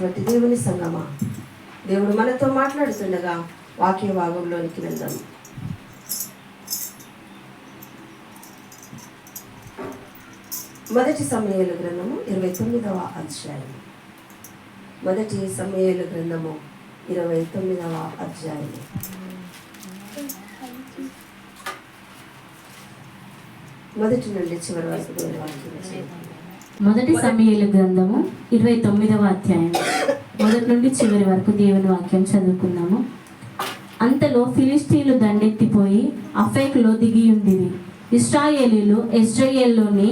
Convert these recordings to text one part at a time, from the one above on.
దేవుని సంగమా, దేవుడు మనతో మాట్లాడుతుండగా వాక్య భాగంలోనికి వెళ్దాం. మొదటి సమూయేలు గ్రంథము 29వ అధ్యాయం. మొదటి సమూయేలు గ్రంథము 29వ అధ్యాయం. మొదటి నుండి చివరి వరకు దేవుని వాక్యం. మొదటి సమూయేలు గ్రంథము 29వ అధ్యాయం మొదటి నుండి చివరి వరకు దేవుని వాక్యం చదువుకున్నాము. అంతలో ఫిలిష్తీయులు దండెత్తిపోయి అఫెకులో దిగియుండిరి. ఇశ్రాయేలీయులు యెజ్రెయేలులోని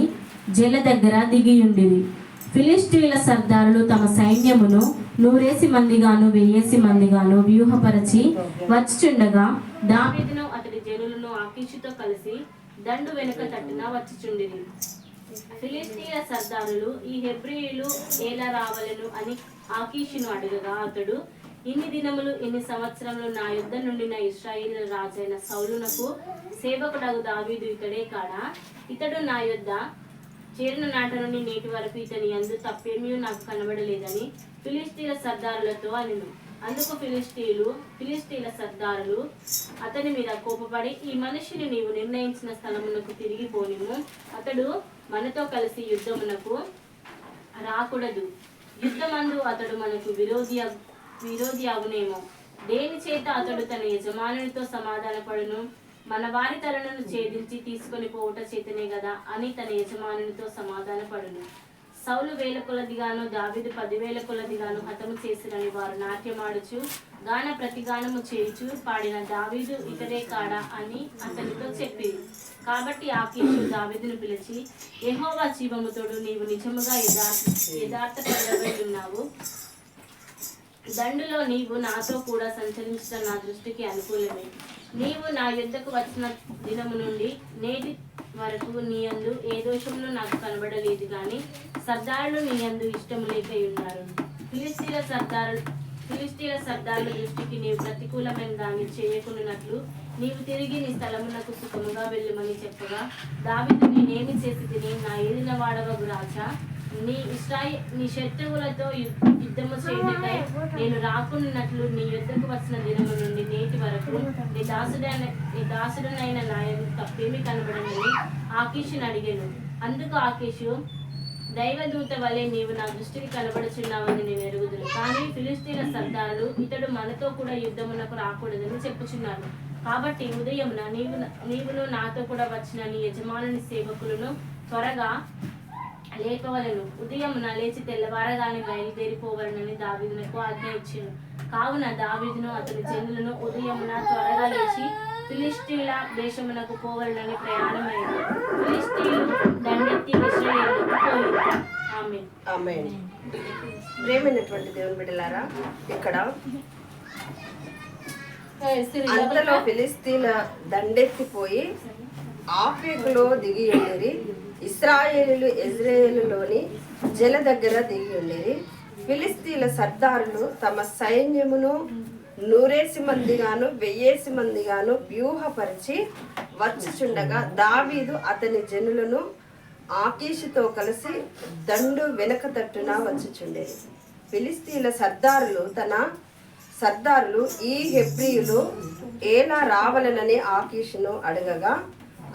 జల దగ్గర దిగియుండిరి. ఫిలిష్తీయుల సర్దారులు తమ సైన్యమును 100 మందిగాను 1000 మందిగాను వ్యూహపరచి వచ్చుచుండగా దావీదును అతడి జనులను ఆకీషుతో కలిసి దండు వెనుక తట్టున వచ్చుచుండిరి. ఫిలిష్తీయుల సర్దారులు ఈ హెబ్రీయులు ఎలా రావలెను అని ఆకీషును అడగగా అతడు, ఇన్ని దినములు ఇన్ని సంవత్సరములు నా యుద్ధ నుండిన ఇశ్రాయేలు రాజైన సౌలునకు సేవకుడగు దావీదు ఇతడే కాడా? ఇతడు నా యుద్ధ చేరిన నాట నుండి నేటి వరకు ఇతని యందు తప్పేమీ నాకు కనబడలేదని ఫిలిష్తీయుల సర్దారులతో అనెను. అందుకు ఫిలిష్తీయుల సర్దారులు అతని మీద కోపపడి, ఈ మనిషిని నీవు నిర్ణయించిన స్థలమునకు తిరిగి పోనిము. అతడు మనతో కలిసి యుద్ధమునకు రాకూడదు. యుద్ధమందు అతడు మనకు విరోధి అగునేమో. దేని చేత అతడు తన యజమానునితో సమాధానపడును? మన వారి తలను ఛేదించి తీసుకొని పోవుట చేతనే గదా అని తన యజమానునితో సమాధానపడును. సౌలు 1000 కొలదిగాను దావీదు 10,000 కొలదిగాను హతము చేసిరని వారు నాట్యమాడుచు గాన ప్రతిగానము చేయుచు పాడిన దావీదు ఇతడే కాడా అని అతనితో చెప్పింది. కాబట్టి ఆకీషు దావీదును పిలిచి, యెహోవా జీవముతోడు నీవు నిజముగా యథార్థ పరుడవై ఉన్నావు. దండులో నీవు నాతో కూడా సంచరించడం నా దృష్టికి అనుకూలమే. నీవు నా యుద్ధకు వచ్చిన దినము నుండి నేటి వరకు నీ యందు ఏ దోషమును నాకు కనబడలేదు గాని సర్దారులు నీ యందు ఇష్టము లేక ఉన్నారు. ఫిలిష్తీయుల సర్దారుల దృష్టికి నీవు ప్రతికూలమైన దాన్ని చేయకున్నట్లు నీవు తిరిగి నీ స్థలమునకు సుఖముగా వెళ్ళమని చెప్పగా దావీదు, నేనేమి చేసి తిని నా ఏలిన వాడవగు రాజా, నీ శత్రువులతో యుద్ధము చేయటకై నేను రాకున్నట్లు నీ యుద్ధకు వచ్చిన దినము నుండి నేటి వరకు నీ దాసుడనైన నాయను తప్పేమీ కనబడనని ఆకీషుని అడిగాను. అందుకు ఆకీషు, దైవదూత వలె నీవు నా దృష్టికి కనబడుచున్నావని నేను ఎరుగుదును. కానీ ఫిలిష్తీయుల సర్దారులు ఇతడు మనతో కూడా యుద్ధమునకు రాకూడదని చెప్పుచున్నాను. కాబట్టి ఉదయమున నీవును నాతో కూడా వచ్చిన నీ యజమానుని సేవకులను త్వరగా లేపవలను. ఉదయమున లేచి తెల్లవారగానే బయలుదేరిపోవలనని దావీదునకు ఆజ్ఞ ఇచ్చెను. కావున దావీదును అతని జనులను ఉదయమున త్వరగా లేచి ఫిలిష్తీయుల దేశమునకు పోవలనని ప్రయాణమైంది. ఫిలిష్తీయులు దండెత్తి ఇశ్రాయేలుకు పోయిరి. ఆమేన్. ఆమేన్. ప్రేమైనటువంటి దేవుని బిడ్డలారా, ఇక్కడ అంతలో ఫిలిష్తీయుల దండెత్తిపోయి ఆఫెకులో దిగి ఉండేరి. ఇశ్రాయేలీయులు యెజ్రెయేలులోని జల దగ్గర దిగి ఉండేరి. ఫిలిష్తీయుల సర్దారులు తమ సైన్యమును 100 మందిగాను 1000 మందిగాను వ్యూహపరిచి వచ్చుచుండగా దావీదు అతని జనులను ఆకీషుతో కలిసి దండు వెనక తట్టున వచ్చుచుండేది. ఫిలిష్తీయుల సర్దారులు ఈ హెబ్రీయులు ఎలా రావాలనని ఆకీషును అడగగా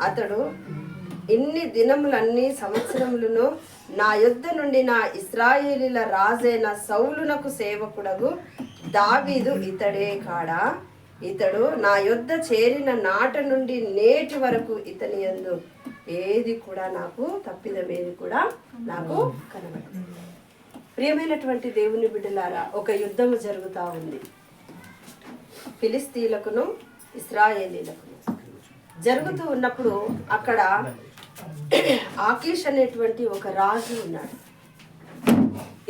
అతడు, ఇన్ని దినములన్నీ సంవత్సరములను నా యుద్ధ నుండి నా ఇశ్రాయేలీల రాజైన సౌలునకు సేవకుడగు దావీదు ఇతడే కాడా? ఇతడు నా యుద్ధ చేరిన నాట నుండి నేటి వరకు ఇతని యందు ఏది కూడా నాకు తప్పిదమేది కూడా నాకు కనబడదు. ప్రియమైనటువంటి దేవుని బిడ్డలారా, ఒక యుద్ధము జరుగుతూ ఉంది. ఫిలిష్తీయులకును ఇశ్రాయేలీలకును జరుగుతూ ఉన్నప్పుడు అక్కడ ఆకీష్ అనేటువంటి ఒక రాజు ఉన్నాడు.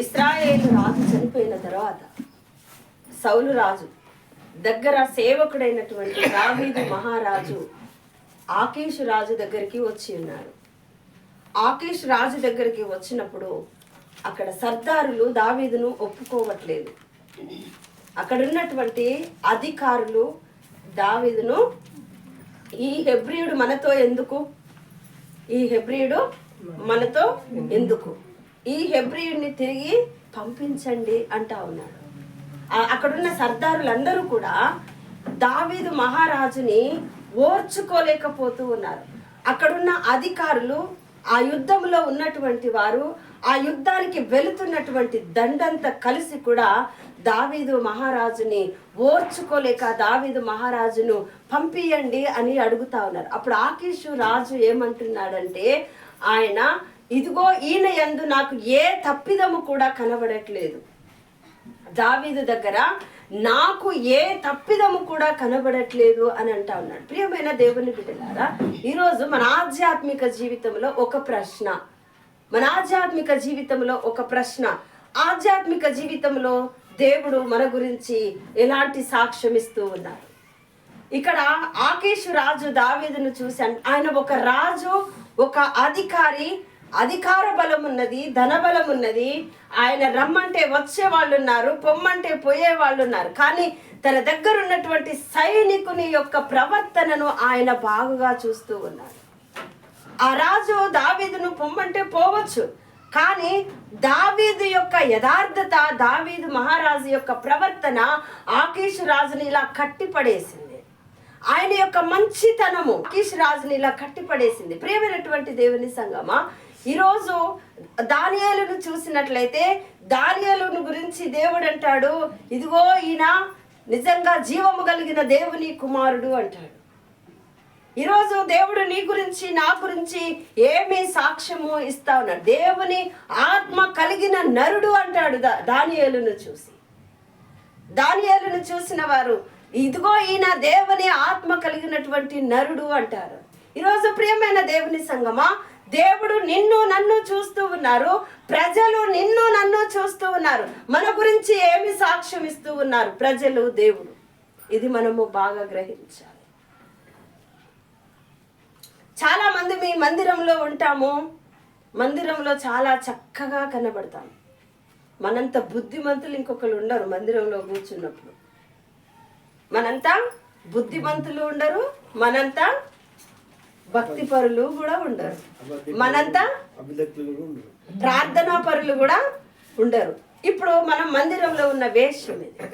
ఇశ్రాయేలు రాజు చనిపోయిన తర్వాత సౌలు రాజు దగ్గర సేవకుడైనటువంటి దావీదు మహారాజు ఆకీషు రాజు దగ్గరికి వచ్చి ఉన్నాడు. ఆకీష్ రాజు దగ్గరికి వచ్చినప్పుడు అక్కడ సర్దారులు దావీదును ఒప్పుకోవట్లేదు. అక్కడ ఉన్నటువంటి అధికారులు దావీదును, ఈ హెబ్రీయుడు మనతో ఎందుకు, ఈ హెబ్రీయుడు మనతో ఎందుకు, ఈ హెబ్రీయుడిని తిరిగి పంపించండి అంటా ఉన్నాడు. అక్కడున్న సర్దారులందరూ కూడా దావీదు మహారాజుని ఓర్చుకోలేకపోతూ ఉన్నారు. అక్కడున్న అధికారులు, ఆ యుద్ధంలో ఉన్నటువంటి వారు, ఆ యుద్ధానికి వెళుతున్నటువంటి దండంతా కలిసి కూడా దావీదు మహారాజుని ఓర్చుకోలేక దావీదు మహారాజును పంపియండి అని అడుగుతా ఉన్నారు. అప్పుడు ఆకీషు రాజు ఏమంటున్నాడంటే, ఆయన ఇదిగో ఈయన యందు నాకు ఏ తప్పిదము కూడా కనబడట్లేదు, దావీదు దగ్గర నాకు ఏ తప్పిదము కూడా కనబడట్లేదు అని అంటా ఉన్నాడు. ప్రియమైన దేవుని బిడ్డలారా, ఈరోజు మన ఆధ్యాత్మిక జీవితంలో ఒక ప్రశ్న, ఆధ్యాత్మిక జీవితంలో దేవుడు మన గురించి ఎలాంటి సాక్ష్యం ఇస్తూ ఉన్నారు. ఇక్కడ ఆకీషు రాజు దావీదును చూసి, ఆయన ఒక రాజు, ఒక అధికారి, అధికార బలం ఉన్నది, ధన బలం ఉన్నది. ఆయన రమ్మంటే వచ్చే వాళ్ళు ఉన్నారు, పొమ్మంటే పోయే వాళ్ళు ఉన్నారు. కానీ తన దగ్గర ఉన్నటువంటి సైనికుని యొక్క ప్రవర్తనను ఆయన బాగుగా చూస్తూ ఉన్నారు. ఆ రాజు దావీదును పొమ్మంటే పోవచ్చు, కానీ దావీదు యొక్క యథార్థత, దావీదు మహారాజు యొక్క ప్రవర్తన ఆకీషు రాజుని ఇలా కట్టిపడేసింది. ఆయన యొక్క మంచితనము ఆకీషు రాజుని ఇలా కట్టిపడేసింది. ప్రియమైనటువంటి దేవుని సంగమా, ఈరోజు దానియేలును చూసినట్లయితే దానియేలును గురించి దేవుడు అంటాడు, ఇదిగో ఈయన నిజంగా జీవము కలిగిన దేవుని కుమారుడు అంటాడు. ఈరోజు దేవుడు నీ గురించి, నా గురించి ఏమి సాక్ష్యము ఇస్తా ఉన్నాడు. దేవుని ఆత్మ కలిగిన నరుడు అంటాడు దానియేలును చూసి. దానియేలును చూసిన వారు ఇదిగో ఈయన దేవుని ఆత్మ కలిగినటువంటి నరుడు అంటారు. ఈరోజు ప్రియమైన దేవుని సంగమా, దేవుడు నిన్ను నన్ను చూస్తూ ఉన్నారు, ప్రజలు నిన్ను నన్ను చూస్తూ ఉన్నారు. మన గురించి ఏమి సాక్ష్యం ఇస్తూ ఉన్నారు ప్రజలు, దేవుడు. ఇది మనము బాగా గ్రహించాలి. చాలా మంది మీ మందిరంలో ఉంటాము, మందిరంలో చాలా చక్కగా కనబడతాం. మనంత బుద్ధిమంతులు ఇంకొకరు ఉండరు మందిరంలో కూర్చున్నప్పుడు. మనంతా బుద్ధిమంతులు ఉండరు, మనంతా భక్తి పరులు కూడా ఉండరు, మనంతా ప్రార్థనా పరులు కూడా ఉండరు. ఇప్పుడు మనం మందిరంలో ఉన్న వేషం ఇది.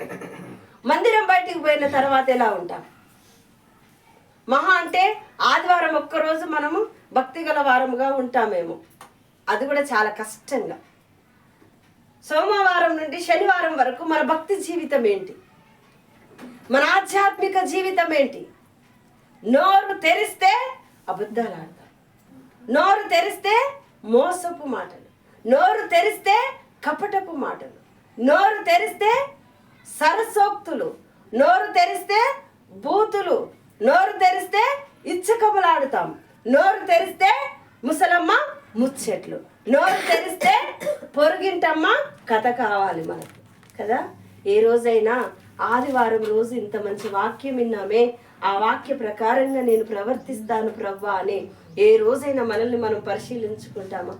మందిరం బయటికి పోయిన తర్వాత ఎలా ఉంటాం? మహా అంటే ఆదివారం ఒక్కరోజు మనము భక్తి గల వారముగా ఉంటామేమో, అది కూడా చాలా కష్టంగా. సోమవారం నుండి శనివారం వరకు మన భక్తి జీవితం ఏంటి, మన ఆధ్యాత్మిక జీవితం ఏంటి? నోరు తెరిస్తే అబద్ధాలు ఆడతాం, నోరు తెరిస్తే మోసపు మాటలు, నోరు తెరిస్తే కపటపు మాటలు, నోరు తెరిస్తే సరసోక్తులు, నోరు తెరిస్తే బూతులు, నోరు తెరిస్తే ఇచ్చకములాడుతాం, నోరు తెరిస్తే ముసలమ్మ ముచ్చట్లు, నోరు తెరిస్తే పొరుగింటమ్మ కథ కావాలి మనకు కదా. ఏ రోజైనా ఆదివారం రోజు ఇంత మంచి వాక్యం విన్నామే, ఆ వాక్య ప్రకారంగా నేను ప్రవర్తిస్తాను ప్రవ్వా అని ఏ రోజైనా మనల్ని మనం పరిశీలించుకుంటామా?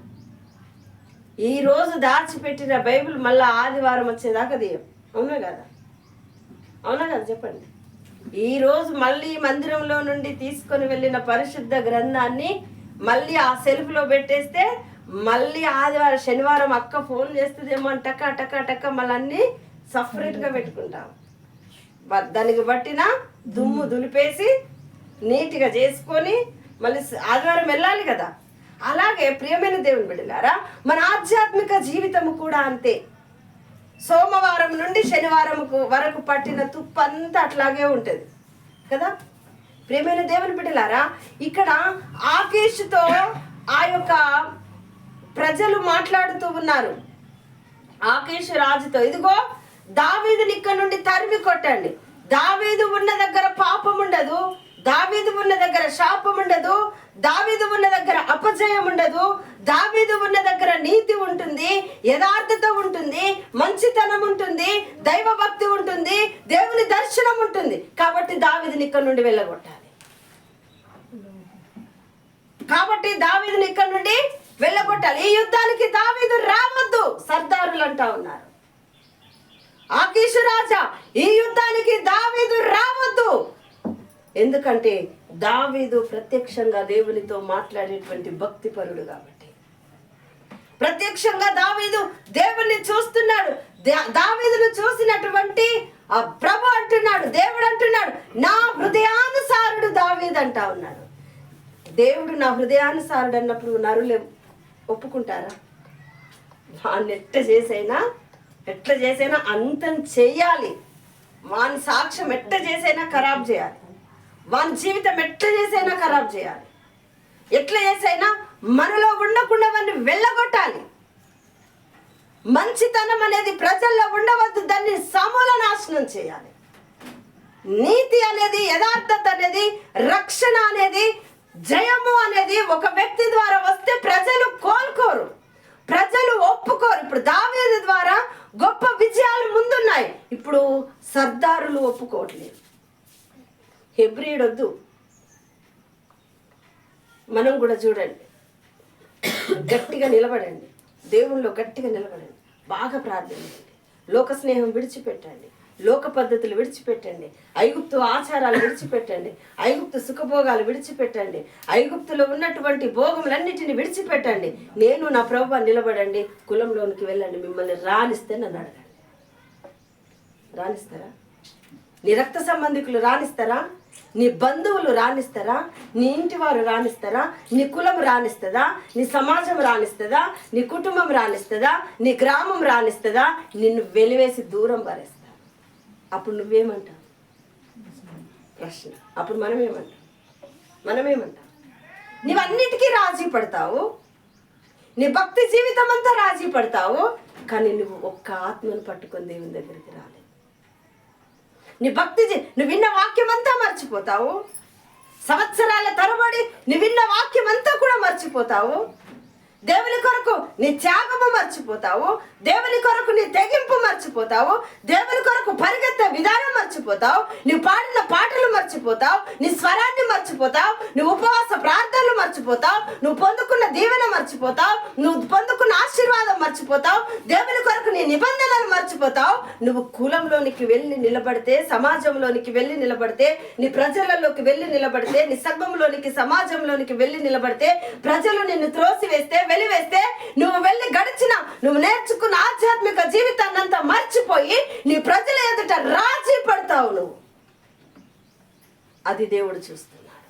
ఈ రోజు దాచిపెట్టిన బైబిల్ మళ్ళీ ఆదివారం వచ్చేదాకా తీయం. అవునా కదా? అవునా కదా? చెప్పండి. ఈ రోజు మళ్ళీ మందిరంలో నుండి తీసుకొని వెళ్ళిన పరిశుద్ధ గ్రంథాన్ని మళ్ళీ ఆ సెల్ఫ్లో పెట్టేస్తే మళ్ళీ ఆదివారం శనివారం అక్క ఫోన్ చేస్తుందేమో అని టక్క టక్క టక్క మళ్ళీ అన్నీ సపరేట్గా పెట్టుకుంటాం. దానికి బట్టిన దుమ్ము దులిపేసి నీట్గా చేసుకొని మళ్ళీ ఆదివారం వెళ్ళాలి కదా. అలాగే ప్రియమైన దేవుని బిడ్డలారా, మన ఆధ్యాత్మిక జీవితము కూడా అంతే. సోమవారం నుండి శనివారం వరకు పట్టిన తుప్పంతా అట్లాగే ఉంటుంది కదా. ప్రియమైన దేవుని బిడ్డలారా, ఇక్కడ ఆకీషుతో ఆ యొక్క ప్రజలు మాట్లాడుతూ ఉన్నారు. ఆకీషు రాజుతో, ఇదిగో దావీదుని ఇక్కడ నుండి తరిమి కొట్టండి. దావీదు ఉన్న దగ్గర పాపం ఉండదు, దావీదు ఉన్న దగ్గర శాపం ఉండదు, దావీదు ఉన్న దగ్గర అపజయం ఉండదు, దావీదు ఉన్న దగ్గర నీతి ఉంటుంది, యథార్థత ఉంటుంది, మంచితనం ఉంటుంది, దైవ భక్తి ఉంటుంది, దేవుని దర్శనం ఉంటుంది. కాబట్టి దావీదుని ఇక్కడ నుండి వెళ్ళగొట్టాలి. కాబట్టి దావీదుని ఇక్కడ నుండి వెళ్ళగొట్టాలి. ఈ యుద్ధానికి దావీదు రావద్దు సర్దారులు అంటా ఉన్నారు. ఆకీషు రాజా, ఈ యుద్ధానికి దావీదు రావద్దు. ఎందుకంటే దావీదు ప్రత్యక్షంగా దేవునితో మాట్లాడేటువంటి భక్తిపరుడు కాబట్టి. ప్రత్యక్షంగా దావీదు దేవుణ్ణి చూస్తున్నాడు. దావీదును చూసినటువంటి ఆ ప్రభు అంటున్నాడు, దేవుడు అంటున్నాడు, నా హృదయానుసారుడు దావీదు అంటా ఉన్నాడు. దేవుడు నా హృదయానుసారుడు అన్నప్పుడు నరులు ఒప్పుకుంటారా? వాడిని ఎట్లా చేసైనా అంతం చెయ్యాలి. వాని సాక్ష్యం ఎట్లా చేసైనా ఖరాబ్ చేయాలి. వాని జీవితం ఎట్లా చేసైనా ఖరాబ్ చేయాలి. ఎట్లా చేసైనా మనలో ఉండకుండా వాడిని వెళ్ళగొట్టాలి. మంచితనం అనేది ప్రజల్లో ఉండవద్దు, దాన్ని సమూల నాశనం చేయాలి. నీతి అనేది, యథార్థత అనేది, రక్షణ అనేది, జయము అనేది ఒక వ్యక్తి ద్వారా వస్తే ప్రజలు కోలుకోరు, ప్రజలు ఒప్పుకోరు. ఇప్పుడు దావీదు ద్వారా గొప్ప విజయాలు ముందున్నాయి. ఇప్పుడు సర్దారులు ఒప్పుకోవట్లేదు. హెబ్రీయుడొద్దు. మనం కూడా చూడండి, గట్టిగా నిలబడండి, దేవుళ్ళో గట్టిగా నిలబడండి, బాగా ప్రార్థించండి, లోక స్నేహం విడిచిపెట్టండి, లోక పద్ధతులు విడిచిపెట్టండి, ఐగుప్తు ఆచారాలు విడిచిపెట్టండి, ఐగుప్తు సుఖభోగాలు విడిచిపెట్టండి, ఐగుప్తులో ఉన్నటువంటి భోగములన్నిటిని విడిచిపెట్టండి. నేను నా ప్రభువా నిలబడండి, కులంలోనికి వెళ్ళండి, మిమ్మల్ని రానిస్తే నన్ను అడగండి. రానిస్తారా? నీ రక్త సంబంధికులు రానిస్తారా? నీ బంధువులు రానిస్తారా? నీ ఇంటి వారు రానిస్తారా? నీ కులం రానిస్తుందా? నీ సమాజం రానిస్తుందా? నీ కుటుంబం రానిస్తుందా? నీ గ్రామం రానిస్తుందా? నిన్ను వెలివేసి దూరం పారేస్తా. అప్పుడు నువ్వేమంటావు? ప్రశ్న. అప్పుడు మనమేమంటాం? నీవన్నిటికీ రాజీ పడతావు, నీ భక్తి జీవితం అంతా రాజీ పడతావు, కానీ నువ్వు ఒక్క ఆత్మను పట్టుకొని దేవుని దగ్గరికి రాలేదు. నీ భక్తి నువ్వు విన్న వాక్యం అంతా మర్చిపోతావు. సంవత్సరాల తరబడి నువ్వు విన్న వాక్యం అంతా కూడా మర్చిపోతావు. దేవుని కొరకు నీ త్యాగము మర్చిపోతావు, దేవుని కొరకు నీ తెగింపు మర్చిపోతావు, దేవుని కొరకు పరిగెత్తే విధానం మర్చిపోతావు, నువ్వు పాడిన పాటలు మర్చిపోతావు, నీ స్వరాన్ని మర్చిపోతావు, నువ్వు ఉపవాస ప్రార్థనలు మర్చిపోతావు, నువ్వు పొందుకున్న దీవెన మర్చిపోతావు, నువ్వు పొందుకున్న ఆశీర్వాదం మర్చిపోతావు, దేవుని కొరకు నీ నిబంధనలు మర్చిపోతావు. నువ్వు కులంలోనికి వెళ్ళి నిలబడితే, సమాజంలోనికి వెళ్ళి నిలబడితే, నీ ప్రజలలోకి వెళ్ళి నిలబడితే, నీ సంఘంలోనికి సమాజంలోనికి వెళ్ళి నిలబడితే, ప్రజలు నిన్ను త్రోసివేస్తే, వెలివేస్తే, నువ్వు వెళ్ళి గడిచిన, నువ్వు నేర్చుకున్న ఆధ్యాత్మిక జీవితాన్ని అంతా మర్చిపోయి నీ ప్రజల ఎదుట రాజీ పడతావు. నువ్వు అది దేవుడు చూస్తున్నాడు.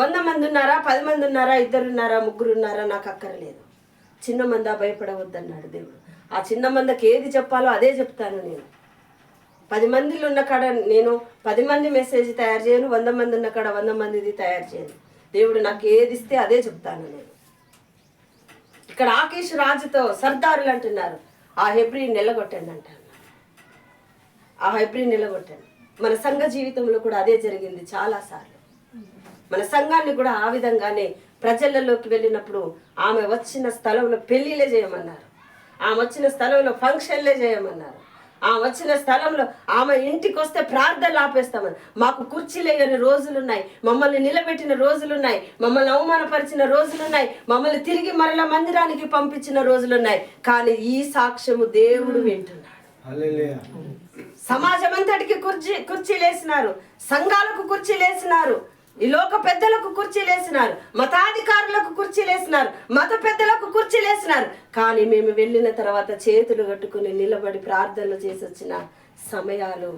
100 మంది ఉన్నారా, 10 మంది ఉన్నారా, 2 ఉన్నారా, 3 ఉన్నారా, నాకు అక్కర్లేదు. చిన్న మందా భయపడవద్దన్నాడు దేవుడు. ఆ చిన్న మందకి ఏది చెప్పాలో అదే చెప్తాను నేను. 10 మందిలో ఉన్న కాడ నేను 10 మంది మెసేజ్ తయారు చేయను, 100 మంది ఉన్న కాడ 100 మందిది తయారు చేయను. దేవుడు నాకు ఏది ఇస్తే అదే చెప్తాను నేను. ఇక్కడ ఆకీషు రాజుతో సర్దారులు అంటున్నారు, ఆ హెబ్రీని నిలగొట్టండి అంటారు. ఆ హెబ్రీని నిలగొట్టండి. మన సంఘ జీవితంలో కూడా అదే జరిగింది చాలాసార్లు. మన సంఘాన్ని కూడా ఆ విధంగానే ప్రజలలోకి వెళ్ళినప్పుడు ఆమె వచ్చిన స్థలంలో పెళ్లిలే చేయమన్నారు, ఆమె వచ్చిన స్థలంలో ఫంక్షన్లే చేయమన్నారు, ఆమె వచ్చిన స్థలంలో ఆమె ఇంటికి వస్తే ప్రార్థనలు ఆపేస్తామని. మాకు కుర్చీలేని రోజులున్నాయి, మమ్మల్ని నిలబెట్టిన రోజులున్నాయి, మమ్మల్ని అవమానపరిచిన రోజులున్నాయి, మమ్మల్ని తిరిగి మరల మందిరానికి పంపించిన రోజులున్నాయి. కానీ ఈ సాక్ష్యము దేవుడు వింటున్నాడు. సమాజం అంతటికి కుర్చీలేసినారు, సంఘాలకు కుర్చీలేసినారు, ఈ లోక పెద్దలకు కుర్చీలేసినారు, మతాధికారులకు కుర్చీలేసినారు, మత పెద్దలకు కుర్చీలేసినారు. కానీ మేము వెళ్ళిన తర్వాత చేతులు కట్టుకుని నిలబడి ప్రార్థనలు చేసి వచ్చిన సమయాలు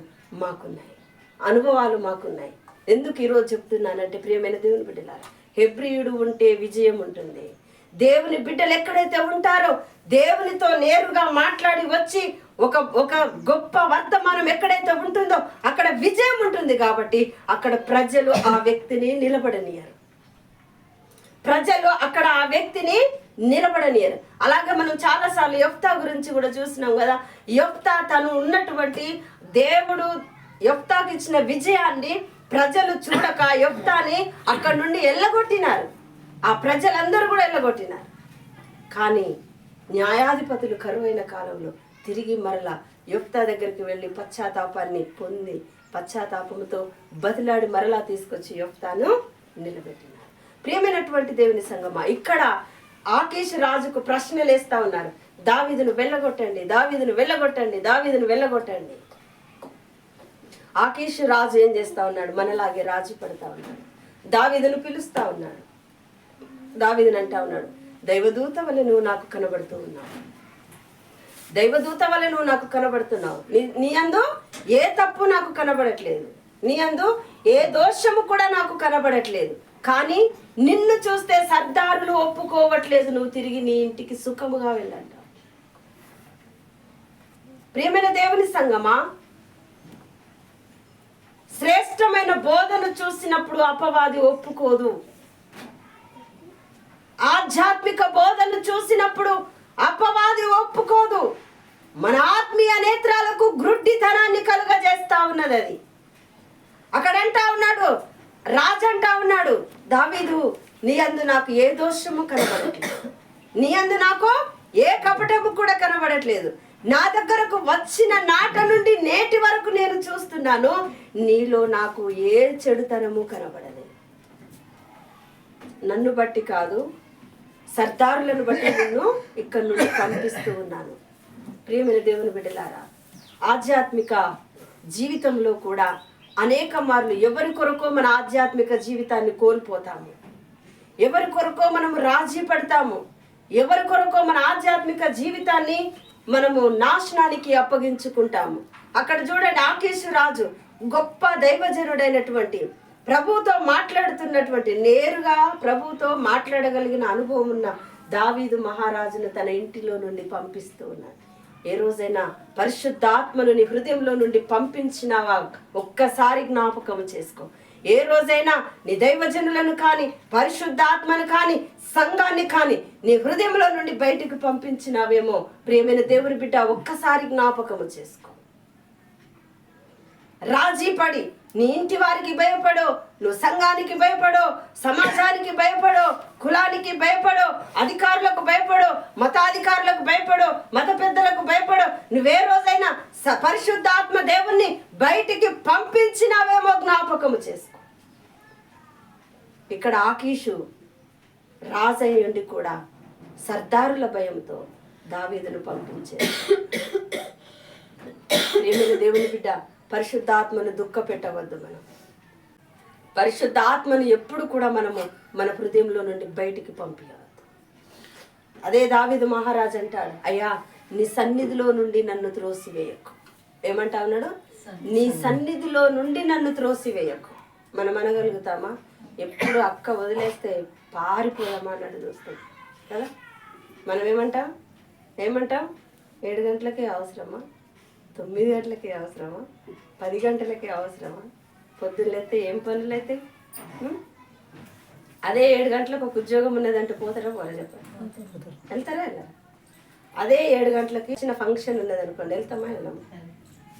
మాకున్నాయి, అనుభవాలు మాకున్నాయి. ఎందుకు ఈరోజు చెప్తున్నానంటే, ప్రియమైన దేవుని బిడ్డలారా, హెబ్రీయుడు ఉంటే విజయం ఉంటుంది. దేవుని బిడ్డలు ఎక్కడైతే ఉంటారో, దేవునితో నేరుగా మాట్లాడి వచ్చి ఒక గొప్ప వర్తమానం ఎక్కడైతే ఉంటుందో అక్కడ విజయం ఉంటుంది. కాబట్టి అక్కడ ప్రజలు ఆ వ్యక్తిని నిలబడనియరు, ప్రజలు అక్కడ ఆ వ్యక్తిని నిలబడనియరు. అలాగే మనం చాలాసార్లు యెఫ్తా గురించి కూడా చూసినాం కదా. యెఫ్తా తను ఉన్నటువంటి దేవుడు యెఫ్తాకి ఇచ్చిన విజయాన్ని ప్రజలు చూడక యెఫ్తాని అక్కడి నుండి ఎల్లగొట్టినారు. ఆ ప్రజలందరూ కూడా ఎల్లగొట్టినారు. కానీ న్యాయాధిపతులు కరువైన కాలంలో తిరిగి మరలా యెఫ్తా దగ్గరికి వెళ్ళి పశ్చాత్తాపాన్ని పొంది పశ్చాత్తాపంతో బతిలాడి మరలా తీసుకొచ్చి యెఫ్తాను నిలబెట్టినారు. ప్రియమైనటువంటి దేవుని సంగమా, ఇక్కడ ఆకీషు రాజుకు ప్రశ్నలు వేస్తా ఉన్నారు. దావీదును వెళ్ళగొట్టండి, దావీదును వెళ్ళగొట్టండి, దావీదును వెళ్ళగొట్టండి. ఆకీషు రాజు ఏం చేస్తా ఉన్నాడు? మనలాగే రాజు పడతా ఉన్నాడు. దావీదును పిలుస్తా ఉన్నాడు. దావీదుని అంటా ఉన్నాడు, దైవదూత వలె నువ్వు నాకు కనబడుతూ ఉన్నావు, దైవదూత వలె నువ్వు నాకు కనబడుతున్నావు. నీ యందు ఏ తప్పు నాకు కనబడట్లేదు, నీ యందు ఏ దోషము కూడా నాకు కనబడట్లేదు. కానీ నిన్ను చూస్తే సర్దారులు ఒప్పుకోవట్లేదు, నువ్వు తిరిగి నీ ఇంటికి సుఖముగా వెళ్ళంట. ప్రియమైన దేవుని సంగమా, శ్రేష్టమైన బోధను చూసినప్పుడు అపవాది ఒప్పుకోదు. ఆధ్యాత్మిక బోధను చూసినప్పుడు అపవాది ఒప్పుకోదు. మన ఆత్మీయ నేత్రాలకు గ్రుడ్డితనాన్ని కలుగజేస్తా ఉన్నది అది. అక్కడంటా ఉన్నాడు, రాజు అంటా ఉన్నాడు, దావీదు నీ యందు నాకు ఏ దోషము కనబడట్లేదు, నీ యందు నాకు ఏ కపటము కూడా కనబడట్లేదు. నా దగ్గరకు వచ్చిన నాట నుండి నేటి వరకు నేను చూస్తున్నాను, నీలో నాకు ఏ చెడుతనము కనబడలేదు. నన్ను బట్టి కాదు, సర్దారులను బట్టి నిన్ను ఇక్కడి నుండి పంపిస్తూ ఉన్నాను. ప్రియమైన దేవుని బిడ్డలారా, ఆధ్యాత్మిక జీవితంలో కూడా అనేక మార్లు ఎవరి కొరకో మన ఆధ్యాత్మిక జీవితాన్ని కోల్పోతాము, ఎవరి కొరకో మనము రాజీ పడతాము, ఎవరి కొరకో మన ఆధ్యాత్మిక జీవితాన్ని మనము నాశనానికి అప్పగించుకుంటాము. అక్కడ చూడండి, ఆకీషు రాజు గొప్ప దైవజనుడైనటువంటి, ప్రభువుతో మాట్లాడుతున్నటువంటి, నేరుగా ప్రభువుతో మాట్లాడగలిగిన అనుభవం ఉన్న దావీదు మహారాజును తన ఇంటిలో నుండి పంపిస్తూ ఉన్నాడు. ఏ రోజైనా పరిశుద్ధాత్మను నీ హృదయంలో నుండి పంపించినావా? ఒక్కసారి జ్ఞాపకం చేసుకో. ఏ రోజైనా నీ దైవజనులను కానీ, పరిశుద్ధాత్మను కానీ, సంఘాన్ని కానీ నీ హృదయంలో నుండి బయటకు పంపించినావేమో? ప్రియమైన దేవుని బిడ్డ, ఒక్కసారి జ్ఞాపకము చేసుకో. రాజీ పడి నీ ఇంటి వారికి భయపడో, నువ్వు సంఘానికి భయపడో, సమాజానికి భయపడో, కులానికి భయపడో, అధికారులకు భయపడో, మతాధికారులకు భయపడో, మత పెద్దలకు భయపడో, నువ్వే రోజైనా పరిశుద్ధాత్మ దేవుణ్ణి బయటికి పంపించినావేమో జ్ఞాపకము చేసుకో. ఇక్కడ ఆకీషు రాజయ్యుండి కూడా సర్దారుల భయంతో దావీదును పంపించారు. ప్రియమైన దేవుని బిడ్డ, పరిశుద్ధాత్మను దుఃఖ పెట్టవద్దు. మనం పరిశుద్ధాత్మను ఎప్పుడు కూడా మనము మన హృదయంలో నుండి బయటికి పంపించవద్దు. అదే దావీదు మహారాజు అంటాడు, అయ్యా నీ సన్నిధిలో నుండి నన్ను త్రోసివేయకు. ఏమంటా ఉన్నాడు? నీ సన్నిధిలో నుండి నన్ను త్రోసివేయకు. మనం అనగలుగుతామా? ఎప్పుడు అక్క వదిలేస్తే పారిపోదామా అన్నట్టు చూస్తాం కదా. మనం ఏమంటాం? 7 గంటలకే అవసరమా? 9 గంటలకే అవసరమా? 10 గంటలకే అవసరమా? పొద్దున్నైతే ఏం పనులు అయితే? అదే 7 గంటలకు ఒక ఉద్యోగం ఉన్నదంటే పోతారా పోరా చెప్పండి? వెళ్తారా వెళ్ళారా? అదే 7 గంటలకి చిన్న ఫంక్షన్ ఉన్నది అనుకోండి, వెళ్తామా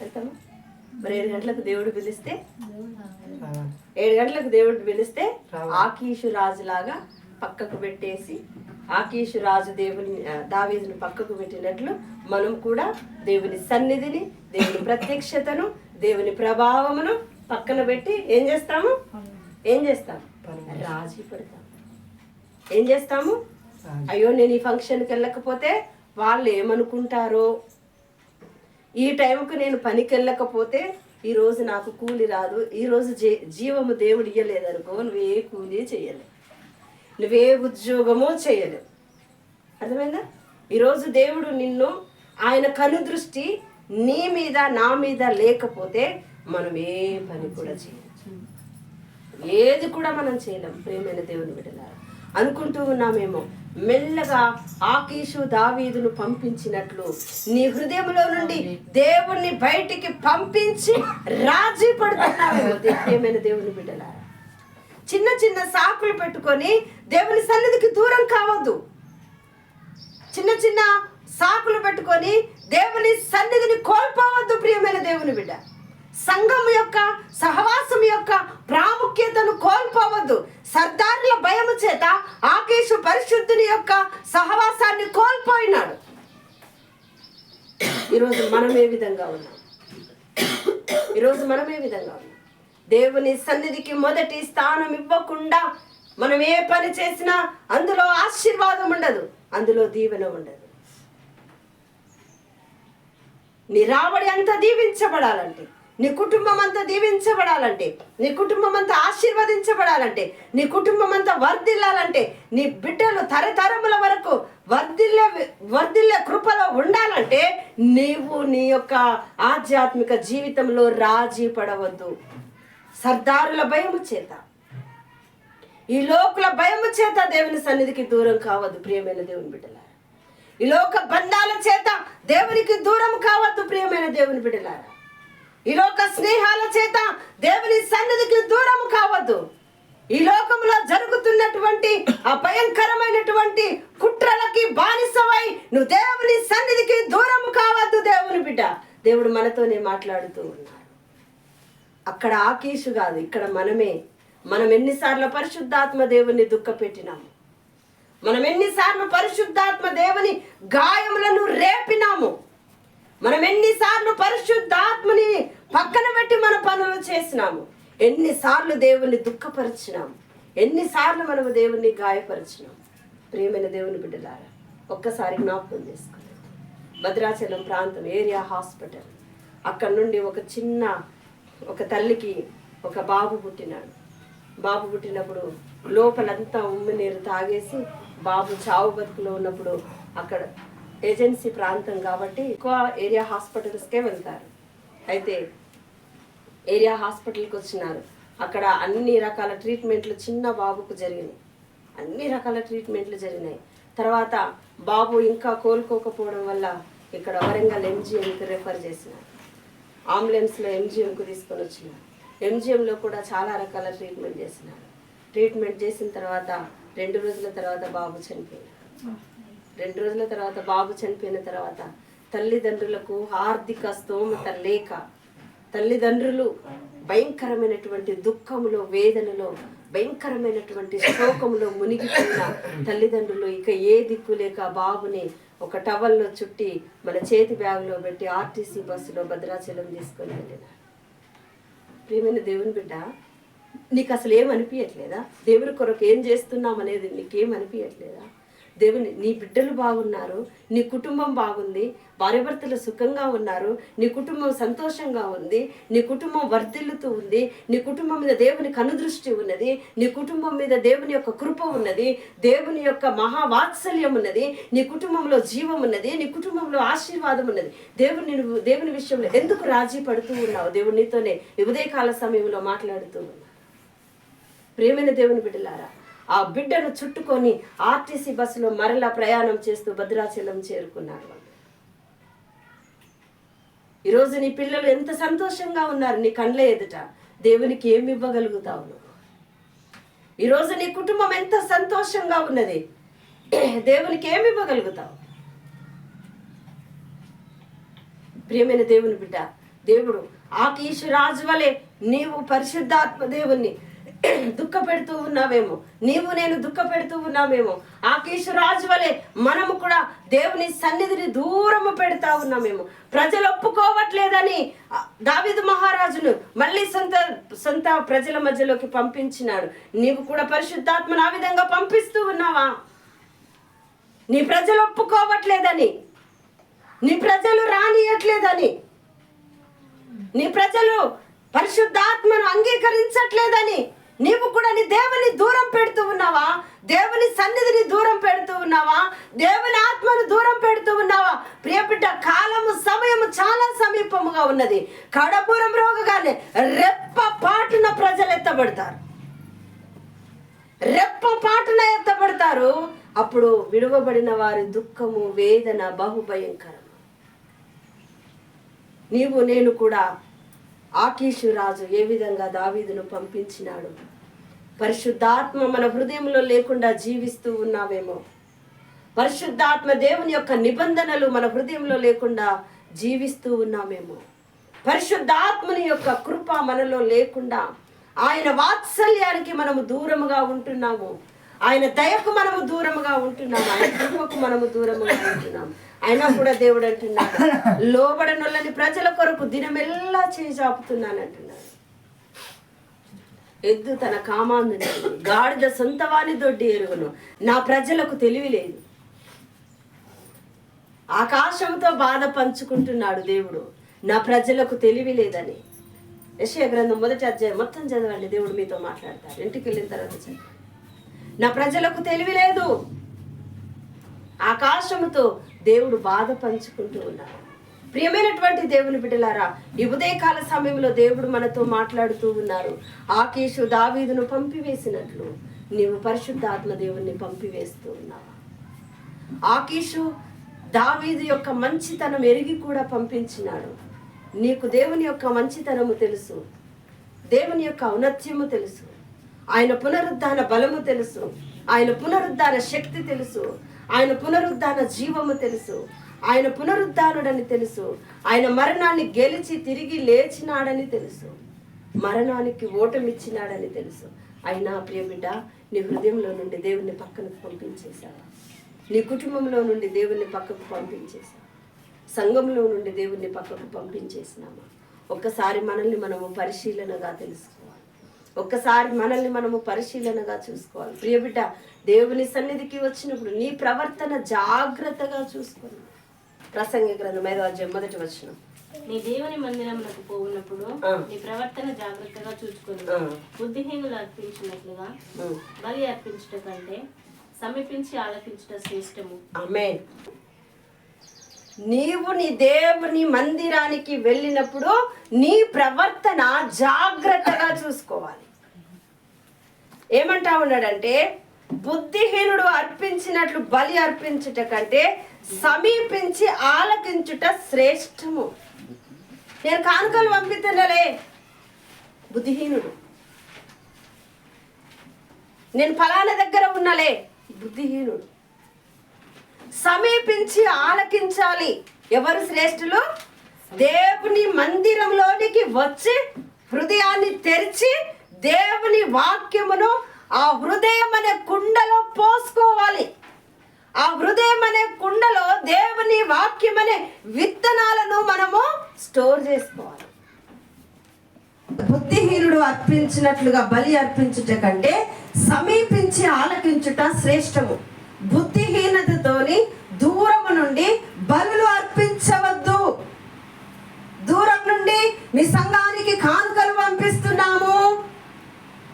వెళ్తామా? మరి 7 గంటలకు దేవుడు పిలిస్తే 7 గంటలకు దేవుడు పిలిస్తే ఆకీషు రాజులాగా పక్కకు పెట్టేసి, ఆకీషు రాజు దావీదుని పక్కకు పెట్టినట్లు మనం కూడా దేవుని సన్నిధిని, దేవుని ప్రత్యక్షతను, దేవుని ప్రభావమును పక్కన పెట్టి ఏం చేస్తాము? రాజీ పడతాము. ఏం చేస్తాము? అయ్యో నేను ఈ ఫంక్షన్కి వెళ్ళకపోతే వాళ్ళు ఏమనుకుంటారో, ఈ టైంకు నేను పనికి వెళ్ళకపోతే ఈరోజు నాకు కూలి రాదు, ఈరోజు జీవము దేవుడు ఇయ్యలేదనుకో, నువ్వే కూలి చేయలేవు, నువ్వే ఉద్యోగము చేయలేవు. అర్థమైందా? ఈరోజు దేవుడు నిన్ను, ఆయన కనుదృష్టి నీ మీద నా మీద లేకపోతే మనం ఏ పని కూడా చేయలేము, ఏది కూడా మనం చేయలేం. ప్రియమైన దేవుని బిడ్డలారా, అనుకుంటూ ఉన్నామేమో మెల్లగా ఆకీషు దావీదును పంపించినట్లు నీ హృదయంలో నుండి దేవుణ్ణి బయటికి పంపించి రాజీ పడుతున్నావేమో. ప్రియమైన దేవుని బిడ్డలారా, చిన్న చిన్న సాకులు పెట్టుకొని దేవుని సన్నిధికి దూరం కావద్దు. చిన్న చిన్న సాకులు పెట్టుకొని దేవుని సన్నిధిని కోల్పోవద్దు. ప్రియమైన దేవుని బిడ్డ, సంఘం యొక్క సహవాసం యొక్క ప్రాముఖ్యతను కోల్పోవద్దు. సర్దారుల భయము చేత ఆకీషు పరిశుద్ధుని యొక్క సహవాసాన్ని కోల్పోయినాడు. ఈరోజు మనం ఏ విధంగా ఉన్నాం? దేవుని సన్నిధికి మొదటి స్థానం ఇవ్వకుండా మనం ఏ పని చేసినా అందులో ఆశీర్వాదం ఉండదు, అందులో దీవెన ఉండదు. నీ రాబడి అంతా దీవించబడాలంటే, నీ కుటుంబం అంతా దీవించబడాలంటే, నీ కుటుంబం అంతా ఆశీర్వదించబడాలంటే, నీ కుటుంబం అంతా వర్ధిల్లాలంటే, నీ బిడ్డలు తరతరముల వరకు వర్ధిల్లే కృపలో ఉండాలంటే నీవు నీ యొక్క ఆధ్యాత్మిక జీవితంలో రాజీ పడవద్దు. సర్దారుల భయము చేత, ఈ లోకుల భయము చేత దేవుని సన్నిధికి దూరం కావద్దు ప్రియమైన దేవుని బిడ్డలారా. ఈ లోక బంధాల చేత దేవునికి దూరం కావద్దు ప్రియమైన దేవుని బిడ్డలారా. ఈ లోక స్నేహాల చేత దేవుని సన్నిధికి దూరం కావద్దు. ఈ లోకంలో జరుగుతున్నటువంటి ఆ భయంకరమైనటువంటి కుట్రలకి బానిసవై నువ్వు దేవుని సన్నిధికి దూరం కావద్దు దేవుని బిడ్డ. దేవుడు మనతోనే మాట్లాడుతూ ఉన్నాడు. అక్కడ ఆకీషు కాదు, ఇక్కడ మనం ఎన్నిసార్లు పరిశుద్ధాత్మ దేవుని దుఃఖపెట్టినాము, మనం ఎన్నిసార్లు పరిశుద్ధాత్మ దేవుని గాయములను రేపినాము, మనం ఎన్నిసార్లు పరిశుద్ధాత్మని పక్కన పెట్టి మన పనులు చేసినాము, ఎన్నిసార్లు దేవుణ్ణి దుఃఖపరిచినాము, ఎన్నిసార్లు మనము దేవుణ్ణి గాయపరిచినాము. ప్రియమైన దేవుని బిడ్డలారా, ఒక్కసారి జ్ఞాపకం చేసుకోండి. భద్రాచలం ప్రాంతం ఏరియా హాస్పిటల్, అక్కడ నుండి ఒక తల్లికి ఒక బాబు పుట్టినాడు. బాబు పుట్టినప్పుడు లోపలంతా ఉమ్మి నీరు తాగేసి బాబు చావు బతుకులో ఉన్నప్పుడు అక్కడ ఏజెన్సీ ప్రాంతం కాబట్టి ఎక్కువ ఏరియా హాస్పిటల్స్కే వెళ్తారు. అయితే ఏరియా హాస్పిటల్కి వచ్చినారు. అక్కడ అన్ని రకాల ట్రీట్మెంట్లు చిన్న బాబుకు జరిగినాయి, అన్ని రకాల ట్రీట్మెంట్లు జరిగినాయి. తర్వాత బాబు ఇంకా కోలుకోకపోవడం వల్ల ఇక్కడ వరంగల్ ఎంజిఎంకి రెఫర్ చేసినారు. అంబులెన్స్లో ఎంజిఎంకు తీసుకొని వచ్చినారు. ఎంజిఎంలో కూడా చాలా రకాల ట్రీట్మెంట్ చేసినారు. ట్రీట్మెంట్ చేసిన తర్వాత 2 రోజుల తర్వాత బాబు చనిపోయినాడు. 2 రోజుల తర్వాత బాబు చనిపోయిన తర్వాత తల్లిదండ్రులకు ఆర్థిక స్తోమత లేక తల్లిదండ్రులు భయంకరమైనటువంటి దుఃఖములో, వేదనలో, భయంకరమైనటువంటి శోకములో మునిగిపోయిన తల్లిదండ్రులు ఇక ఏ దిక్కు లేక బాబుని ఒక టవల్లో చుట్టి మన చేతి బ్యాగులో పెట్టి ఆర్టీసీ బస్సులో భద్రాచలం తీసుకొని వెళ్ళినారు. ప్రియమైన దేవుని బిడ్డ, నీకు అసలు ఏమనిపించట్లేదా? దేవుని కొరకు ఏం చేస్తున్నాం అనేది నీకేమనిపించట్లేదా? నీ బిడ్డలు బాగున్నారు, నీ కుటుంబం బాగుంది, భార్యాభర్తలు సుఖంగా ఉన్నారు, నీ కుటుంబం సంతోషంగా ఉంది, నీ కుటుంబం వర్ధిల్లుతూ ఉంది, నీ కుటుంబం మీద దేవుని కనుదృష్టి ఉన్నది, నీ కుటుంబం మీద దేవుని యొక్క కృప ఉన్నది, దేవుని యొక్క మహావాత్సల్యం ఉన్నది, నీ కుటుంబంలో జీవం ఉన్నది, నీ కుటుంబంలో ఆశీర్వాదం ఉన్నది. దేవుని విషయంలో ఎందుకు రాజీ పడుతూ ఉన్నావు? దేవుడు నీతోనే ఉదయకాల సమయంలో మాట్లాడుతూ ఉన్నావు. ప్రియమైన దేవుని బిడ్డలారా, ఆ బిడ్డను చుట్టుకొని ఆర్టీసీ బస్సులో మరలా ప్రయాణం చేస్తూ భద్రాచలం చేరుకున్నారు. ఈరోజు నీ పిల్లలు ఎంత సంతోషంగా ఉన్నారు నీ కండ్ల ఎదుట. దేవునికి ఏమి ఇవ్వగలుగుతావు నువ్వు? ఈరోజు నీ కుటుంబం ఎంత సంతోషంగా ఉన్నది, దేవునికి ఏమి ఇవ్వగలుగుతావు? ప్రియమైన దేవుని బిడ్డ, దేవుడు ఆకీషు రాజు వలె నీవు పరిశుద్ధాత్మ దేవుణ్ణి దుఃఖపెడుతూ ఉన్నావేమో, నేను దుఃఖపెడుతూ ఉన్నామేమో. ఆకీషు రాజు వలె మనము కూడా దేవుని సన్నిధిని దూరము పెడతా ఉన్నామేమో. ప్రజలు ఒప్పుకోవట్లేదని దావీదు మహారాజును మళ్ళీ సొంత ప్రజల మధ్యలోకి పంపించినాడు. నీవు కూడా పరిశుద్ధాత్మను ఆ విధంగా పంపిస్తూ ఉన్నావా? నీ ప్రజలు ఒప్పుకోవట్లేదని, నీ ప్రజలు రానియట్లేదని, నీ ప్రజలు పరిశుద్ధాత్మను అంగీకరించట్లేదని నీవు కూడా నీ దేవుని దూరం పెడుతూ ఉన్నావా? దేవుని సన్నిధిని దూరం పెడుతూ ఉన్నావా? దేవుని ఆత్మను దూరం పెడుతూ ఉన్నావా? ప్రియబిడ్డ, కాలము సమయము చాలా సమీపముగా ఉన్నది. కడపురం రోగగానే రెప్ప పాటున ప్రజలు ఎత్తబడతారు, రెప్ప పాటున ఎత్తబడతారు. అప్పుడు విడువబడిన వారి దుఃఖము, వేదన బహుభయంకరం. నేను కూడా ఆకీషు రాజు ఏ విధంగా దావీదును పంపించినాడు. పరిశుద్ధాత్మ మన హృదయంలో లేకుండా జీవిస్తూ ఉన్నావేమో. పరిశుద్ధాత్మ దేవుని యొక్క నిబంధనలు మన హృదయంలో లేకుండా జీవిస్తూ ఉన్నామేమో. పరిశుద్ధాత్మని యొక్క కృప మనలో లేకుండా ఆయన వాత్సల్యానికి మనము దూరముగా ఉంటున్నాము. ఆయన దయకు మనము దూరముగా ఉంటున్నాము. ఆయన కృపకు మనము దూరముగా ఉంటున్నాము. అయినా కూడా దేవుడు అంటున్నాడు, లోబడనొల్లని ప్రజల కొరకు దినమెల్లా చేజాపుతున్నాను అంటున్నాడు. ఎద్దు తన కామాందుని, గాడిద సొంతవాని దొడ్డి ఎరుగును. నా ప్రజలకు తెలివి లేదు. ఆకాశంతో బాధ పంచుకుంటున్నాడు దేవుడు, నా ప్రజలకు తెలివి లేదని. యెషయా గ్రంథం 1వ అధ్యాయం మొత్తం చదవండి, దేవుడు మీతో మాట్లాడతారు. ఇంటికి వెళ్ళిన తర్వాత చదవండి. నా ప్రజలకు తెలివి లేదు, ఆకాశముతో దేవుడు బాధ పంచుకుంటూ ఉన్నారు. ప్రియమైనటువంటి దేవుని బిడ్డలారా, ఈ ఉదయకాల సమయంలో దేవుడు మనతో మాట్లాడుతూ ఉన్నారు. ఆకీషు దావీదును పంపివేసినట్లు నీవు పరిశుద్ధాత్మ దేవుణ్ణి పంపివేస్తూ ఉన్నావా? ఆకీషు దావీదు యొక్క మంచితనం ఎరిగి కూడా పంపించినాడు. నీకు దేవుని యొక్క మంచితనము తెలుసు, దేవుని యొక్క ఔన్నత్యము తెలుసు, ఆయన పునరుద్ధాన బలము తెలుసు, ఆయన పునరుద్ధాన శక్తి తెలుసు, ఆయన పునరుద్ధాన జీవము తెలుసు, ఆయన పునరుద్ధానుడని తెలుసు, ఆయన మరణాన్ని గెలిచి తిరిగి లేచినాడని తెలుసు, మరణానికి ఓటమిచ్చినాడని తెలుసు. అయినా ప్రియ బిడ్డ, నీ హృదయంలో నుండి దేవుణ్ణి పక్కకు పంపించేశావా? నీ కుటుంబంలో నుండి దేవుణ్ణి పక్కకు పంపించేశావా? సంఘంలో నుండి దేవుణ్ణి పక్కకు పంపించేసినామా? ఒక్కసారి మనల్ని మనము పరిశీలనగా తెలుసుకోవాలి. ఒక్కసారి మనల్ని మనము పరిశీలనగా చూసుకోవాలి. ప్రియ బిడ్డ, దేవుని సన్నిధికి వచ్చినప్పుడు నీ ప్రవర్తన జాగ్రత్తగా చూసుకోవాలి. ప్రసంగి గ్రంథం 5వ అధ్యాయం 1వ వచనం. నీ దేవుని మందిరమునకు పోవునప్పుడు నీ ప్రవర్తన జాగ్రత్తగా చూసుకొని బుద్ధిహీనులు అర్పించినట్లుగా బలి అర్పించుట కంటే సమీపించి ఆలకించుట శ్రేష్టము. ఆమేన్. నీవు నీ దేవుని మందిరానికి వెళ్ళినప్పుడు నీ ప్రవర్తన జాగ్రత్తగా చూసుకోవాలి. ఏమంటా ఉన్నాడంటే, బుద్ధిహీనుడు అర్పించినట్లు బలి అర్పించుట కంటే సమీపించి ఆలకించుట శ్రేష్టము. నేను కానుకలు పంపిస్తున్నాలే, బుద్ధిహీనుడు. నేను ఫలానా దగ్గర ఉన్నాలే, బుద్ధిహీనుడు. సమీపించి ఆలకించాలి. ఎవరు శ్రేష్ఠులు? దేవుని మందిరంలోనికి వచ్చి హృదయాన్ని తెరిచి దేవుని వాక్యమును ఆ హృదయం అనే కుండలో పోసుకోవాలి. ఆ హృదయం అనే కుండలో దేవుని వాక్యం అనే విత్తనాలను మనము స్టోర్ చేసుకోవాలి. బుద్ధిహీనుడు అర్పించినట్లుగా బలి అర్పించుట కంటే సమీపించి ఆలకించుట శ్రేష్టము. బుద్ధిహీనతతోని దూరము నుండి బలులు అర్పించవద్దు. దూరం నుండి మీ సంఘానికి కానుకలు పంపిస్తున్నాము,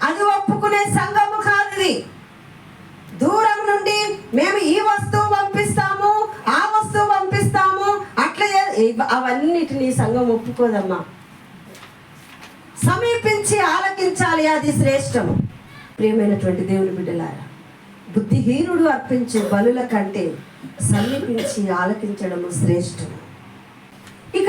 అది ఒప్పుకునే సంఘము కాదు. దూరం నుండి మేము ఈ వస్తువు పంపిస్తాము, ఆ వస్తువు పంపిస్తాము, అట్లా అవన్నిటిని సంఘం ఒప్పుకోదమ్మా. సమీపించి ఆలకించాలి, అది శ్రేష్టము. ప్రియమైనటువంటి దేవుని బిడ్డలారా, బుద్ధిహీనుడు అర్పించే బలుల కంటే సమీపించి ఆలకించడము శ్రేష్టము. ఇక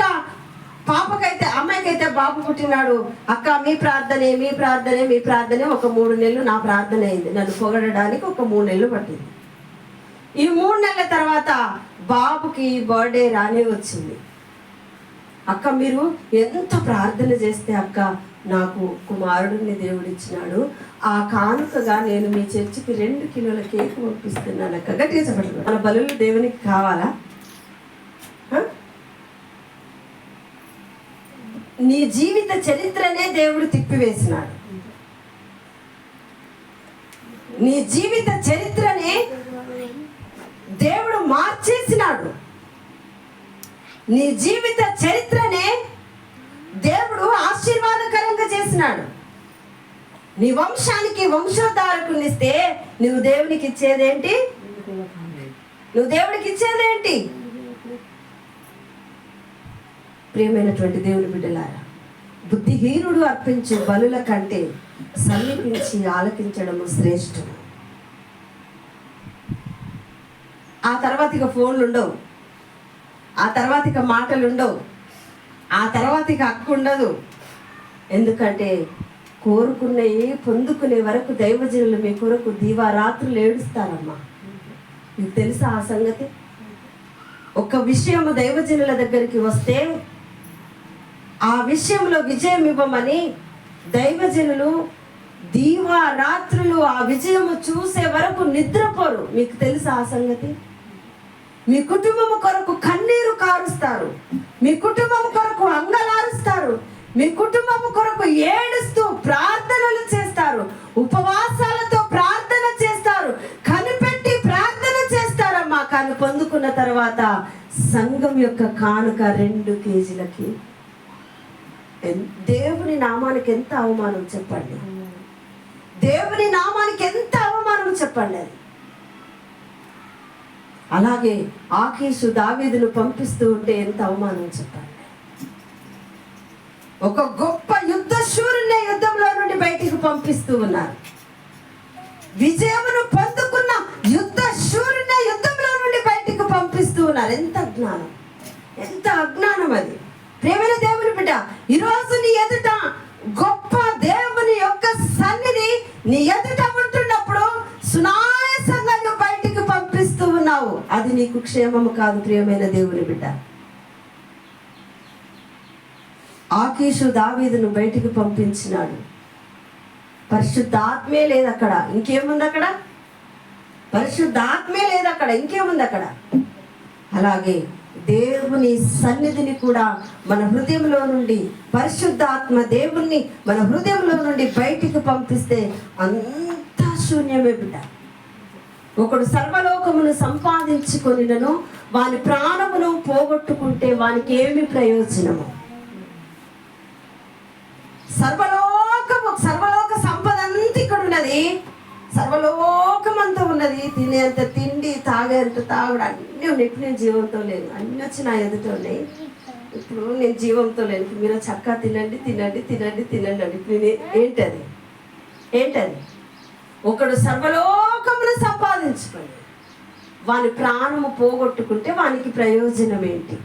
పాపకైతే, అమ్మాయికైతే బాబు పుట్టినాడు. అక్క మీ ప్రార్థనే మీ ప్రార్థనే మీ ప్రార్థనే. ఒక 3 నెలలు నా ప్రార్థన అయింది. నన్ను పొగడడానికి ఒక 3 నెలలు పట్టింది. ఈ 3 నెలల తర్వాత బాబుకి బర్త్డే రానే వచ్చింది. అక్క మీరు ఎంత ప్రార్థన చేస్తే అక్క నాకు కుమారుడిని దేవుడిచ్చినాడు, ఆ కానుకగా నేను మీ చర్చికి 2 కిలోల కేక్ పంపిస్తున్నాను అక్క. గట్టిగా చెప్పండి. మన బలులు దేవునికి కావాలా? నీ జీవిత చరిత్రనే దేవుడు తిప్పివేసినాడు. నీ జీవిత చరిత్రనే దేవుడు మార్చేసినాడు. నీ జీవిత చరిత్రనే దేవుడు ఆశీర్వాదకరంగా చేసినాడు. నీ వంశానికి వంశోద్ధారకునిస్తే నువ్వు దేవునికి ఇచ్చేదేంటి? నువ్వు దేవుడికి ఇచ్చేదేంటి? ప్రియమైనటువంటి దేవుని బిడ్డలారా, బుద్ధిహీనుడు అర్పించే బలుల కంటే సమీపించి ఆలకించడము శ్రేష్టం. ఆ తర్వాత ఇక ఫోన్లు ఉండవు, ఆ తర్వాత ఇక మాటలు ఉండవు, ఆ తర్వాత ఇక హక్కు ఉండదు. ఎందుకంటే కోరుకున్నవి పొందుకునే వరకు దైవజనులు మీ కొరకు దీవారాత్రులు ఏడుస్తారమ్మా. మీకు తెలుసా ఆ సంగతి? ఒక విషయము దైవజనుల దగ్గరికి వస్తే ఆ విషయంలో విజయం ఇవ్వమని దైవజనులు దీవారాత్రులు ఆ విజయము చూసే వరకు నిద్రపోరు. మీకు తెలుసా ఆ సంగతి? మీ కుటుంబము కొరకు కన్నీరు కారుస్తారు, మీ కుటుంబం కొరకు అంగలారుస్తారు, మీ కుటుంబం కొరకు ఏడుస్తూ ప్రార్థనలు చేస్తారు, ఉపవాసాలతో ప్రార్థన చేస్తారు, కనిపెట్టి ప్రార్థన చేస్తారమ్మా. కానీ పొందుకున్న తర్వాత సంఘం యొక్క కానుక 2 కేజీలకి దేవుని నామానికి ఎంత అవమానం చెప్పండి, దేవుని నామానికి ఎంత అవమానం చెప్పండి అది. అలాగే ఆకీషు దావీదును పంపిస్తూ ఉంటే ఎంత అవమానం చెప్పండి. ఒక గొప్ప యుద్ధ శూరుని యుద్ధంలో నుండి బయటికి పంపిస్తూ ఉన్నారు. విజయమును పొందుకున్న యుద్ధ శూరుని యుద్ధంలో నుండి బయటికి పంపిస్తూ ఉన్నారు. ఎంత అజ్ఞానం, ఎంత అజ్ఞానం అది. ప్రేమైన దేవుని బిడ్డ, ఈరోజు నీ ఎదుట గొప్ప దేవుని యొక్క సన్నిధి నీ ఎదుట ఉంటున్నప్పుడు సునాయాసంగా నువ్వు బయటికి పంపిస్తూ ఉన్నావు. అది నీకు క్షేమము కాదు ప్రియమైన దేవుని బిడ్డ. ఆకీషు దావీదును బయటికి పంపించినాడు. పరిశుద్ధాత్మే లేదు అక్కడ, ఇంకేముంది అక్కడ? పరిశుద్ధాత్మే లేదు అక్కడ, ఇంకేముంది అక్కడ? అలాగే దేవుని సన్నిధిని కూడా మన హృదయంలో నుండి, పరిశుద్ధాత్మ దేవుణ్ణి మన హృదయంలో నుండి బయటికి పంపిస్తే అంతా శూన్యమే బిడ్డ. ఒకడు సర్వలోకమును సంపాదించుకొనినను వాని ప్రాణమును పోగొట్టుకుంటే వానికి ఏమి ప్రయోజనము? సర్వలోక సంపద అంతా ఇక్కడ ఉన్నది, సర్వలోకం అంతా ఉన్నది. తినేంత తిండి, తాగేంత తాగుడు అన్నీ ఉన్నాయి. ఇప్పుడు నేను జీవంతో లేను, అన్నీ వచ్చి నా ఎదుట ఉన్నాయి. ఇప్పుడు నేను జీవంతో లేను. మీరు చక్కగా తినండి తినండి తినండి తినండి అని. ఇప్పుడు ఏంటది? ఒకడు సర్వలోకమును సంపాదించుకోండి, వాని ప్రాణము పోగొట్టుకుంటే వానికి ప్రయోజనం ఏంటి?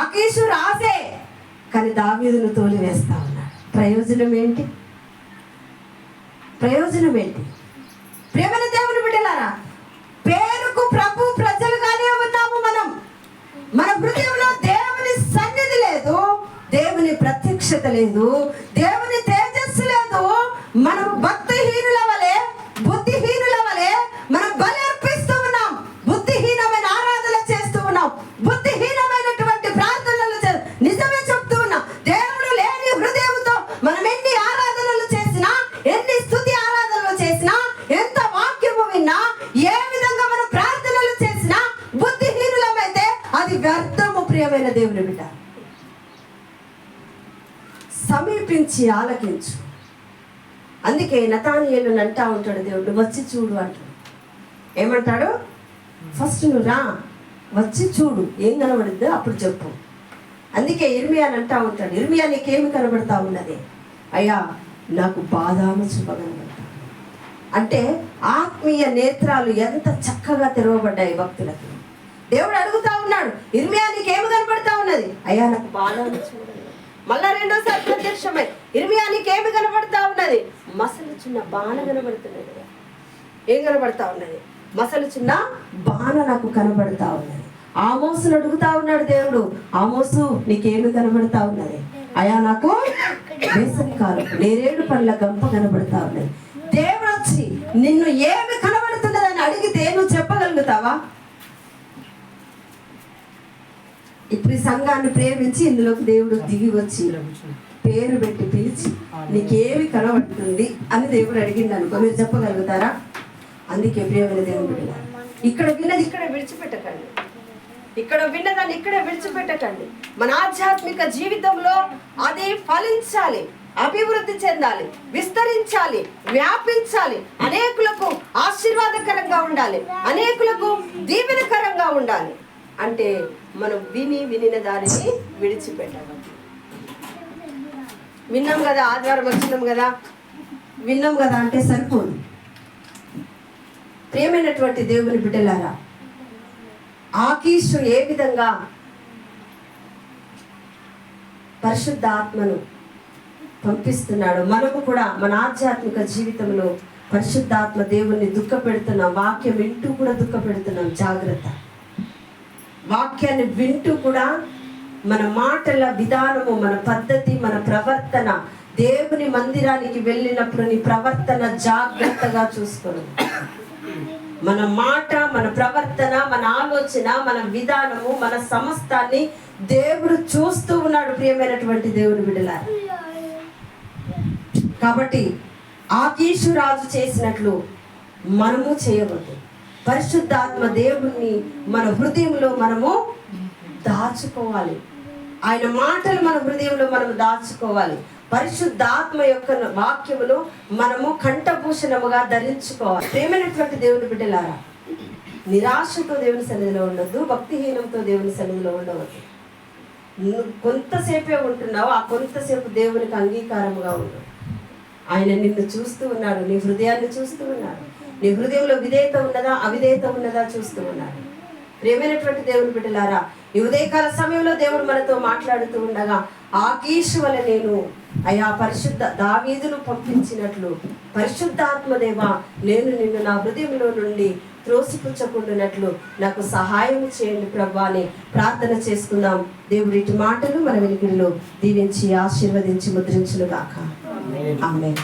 ఆకీషు రాసే, కానీ దావీదును తోలివేస్తా ఉన్నాడు. ప్రయోజనం ఏంటి? ప్రయోజనం ఏంటి? ప్రేమల దేవుని బిడ్డలారా, పేరుకు ప్రభు ప్రజలుగానే ఉన్నాము మనం. మన హృదయంలో దేవుని సన్నిధి లేదు, దేవుని ప్రత్యక్షత లేదు, దేవుని తేజస్సు లేదు. మనం భక్తిహీనుల వలె, బుద్ధిహీనుల వలె మనం బలి అర్పిస్తూ ఉన్నాం. బుద్ధిహీనమైన ఆరాధన చేస్తూ ఉన్నాం, బుద్ధిహీనమైనటువంటి ప్రార్థనలు నిజమే చెప్తూ ఉన్నాం. దేవుడు లేని హృదయంతో మనం ఎన్ని ఆరాధనలు చేసినా, ఎన్ని స్తుతి ఆరాధనలు చేసినా, ఎంత వాక్యము విన్నా, ఏ విధంగా మనం ప్రార్థనలు చేసినా బుద్ధిహీనులమైతే అది వ్యర్థము ప్రియమైన దేవుని బిడ్డ. సమీపించి ఆలకించు. అందుకే నతానియేలు అంటా ఉంటాడు, దేవుడు వచ్చి చూడు అంటాడు. ఏమంటాడు? ఫస్ట్ నువ్వు రా, వచ్చి చూడు, ఏం కనబడుద్దో అప్పుడు చెప్పు. అందుకే ఇర్మియాని అంటా ఉంటాడు, ఇర్మియా నీకేమి కనబడతా ఉన్నది? అయ్యా నాకు బాదాము చుప్ప కనబడతా. అంటే ఆత్మీయ నేత్రాలు ఎంత చక్కగా తెరవబడ్డాయి భక్తులకి. దేవుడు అడుగుతా ఉన్నాడు, ఇర్మియా నీకేమి కనబడతా ఉన్నది? అయ్యా నాకు బాదాము చుప్ప. మళ్ళా రెండోసారి ప్రత్యక్షమై, ఇర్మియా నీకేమి కనబడతా ఉన్నది? మసలు చిన్న బాణ కనబడుతున్నది. ఏం కనబడతా ఉన్నది? మసలు చిన్న బాణ నాకు కనబడతా ఉన్నది. ఆమోసును అడుగుతా ఉన్నాడు దేవుడు, ఆమోసు నీకేమి కనబడతా ఉన్నది? అయ్యా నాకు వేసవి కాలం నేరేడు పండ్ల గంప కనబడతా ఉన్నది. దేవుడు వచ్చి నిన్ను ఏమి కనబడుతున్నదని అడిగితే నువ్వు చెప్పగలుగుతావా? ఇప్పుడు ఈ సంఘాన్ని ప్రేమించి ఇందులోకి దేవుడు దిగి వచ్చి పేరు పెట్టి పిలిచి నీకేమి కనబడుతుంది అని దేవుడు అడిగింది అనుకో, మీరు చెప్పగలుగుతారా? అందుకే ప్రియమైన దేవుడు, ఇక్కడ విన్నది ఇక్కడ విడిచిపెట్టకండి, ఇక్కడ విన్నదాన్ని ఇక్కడ విడిచిపెట్టకండి. మన ఆధ్యాత్మిక జీవితంలో అది ఫలించాలి, అభివృద్ధి చెందాలి, విస్తరించాలి, వ్యాపించాలి, అనేకులకు ఆశీర్వాదకరంగా ఉండాలి, అనేకులకు దీవెనకరంగా ఉండాలి. అంటే మనం వినిన దానిని విడిచిపెట్టాలి. విన్నాం కదా, ఆదివారం వచ్చినాం కదా, విన్నాం కదా అంటే సరిపోదు. ప్రియమైనటువంటి దేవుని బిడ్డలారా, ఆకీషు ఏ విధంగా పరిశుద్ధాత్మను పంపిస్తున్నాడు, మనము కూడా మన ఆధ్యాత్మిక జీవితంలో పరిశుద్ధాత్మ దేవుణ్ణి దుఃఖ పెడుతున్నాం. వాక్యం వింటూ కూడా దుఃఖ పెడుతున్నాం. జాగ్రత్త. వాక్యాన్ని వింటూ కూడా మన మాటల విధానము, మన పద్ధతి, మన ప్రవర్తన, దేవుని మందిరానికి వెళ్ళినప్పుడు నీ ప్రవర్తన జాగ్రత్తగా చూసుకోను. మన మాట, మన ప్రవర్తన, మన ఆలోచన, మన విధానము, మన సమస్తాన్ని దేవుడు చూస్తూ ఉన్నాడు ప్రియమైనటువంటి దేవుని బిడ్డలారా. కాబట్టి ఆకీషు రాజు చేసినట్లు మనము చేయవద్దు. పరిశుద్ధాత్మ దేవుణ్ణి మన హృదయంలో మనము దాచుకోవాలి. ఆయన మాటలు మన హృదయంలో మనం దాచుకోవాలి. పరిశుద్ధాత్మ యొక్క వాక్యములు మనము కంఠభూషణముగా ధరించుకోవాలి. ప్రేమైనటువంటి దేవుని బిడ్డలారా, నిరాశతో దేవుని సన్నిధిలో ఉండొద్దు, భక్తిహీనంతో దేవుని సన్నిధిలో ఉండవద్దు. కొంతసేపే ఉంటున్నావు, ఆ కొంతసేపు దేవునికి అంగీకారముగా ఉండు. ఆయన నిన్ను చూస్తూ ఉన్నాడు, నీ హృదయాన్ని చూస్తూ ఉన్నాడు. నీ హృదయంలో విధేయత ఉన్నదా అవిధేయత ఉన్నదా చూస్తూ ఉన్నాడు. ప్రియమైనటువంటి దేవుని బిడ్డలారా, ఈ ఉదయకాల సమయంలో దేవుడు మనతో మాట్లాడుతూ ఉండగా, ఆకీషు వల్ల నేను అయా పరిశుద్ధ దావీదును పంపించినట్లు పరిశుద్ధాత్మదేవా, నేను నిన్ను నా హృదయంలో నుండి త్రోసిపుచ్చకుండానట్లు నాకు సహాయం చేయండి ప్రభువా అని ప్రార్థన చేసుకుందాం. దేవుడి ఇటు మాటలు మన వెలుగులో దీవించి ఆశీర్వదించి ముద్రించును గాక. ఆమేన్.